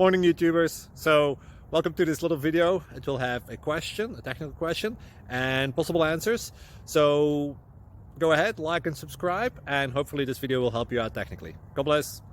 Morning YouTubers. So welcome to this little video. It will have a question, a technical question, and possible answers. So go ahead, like and subscribe, and hopefully this video will help you out technically. God bless.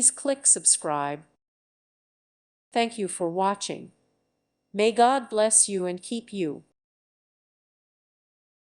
Please click subscribe. Thank you for watching. May God bless you and keep you.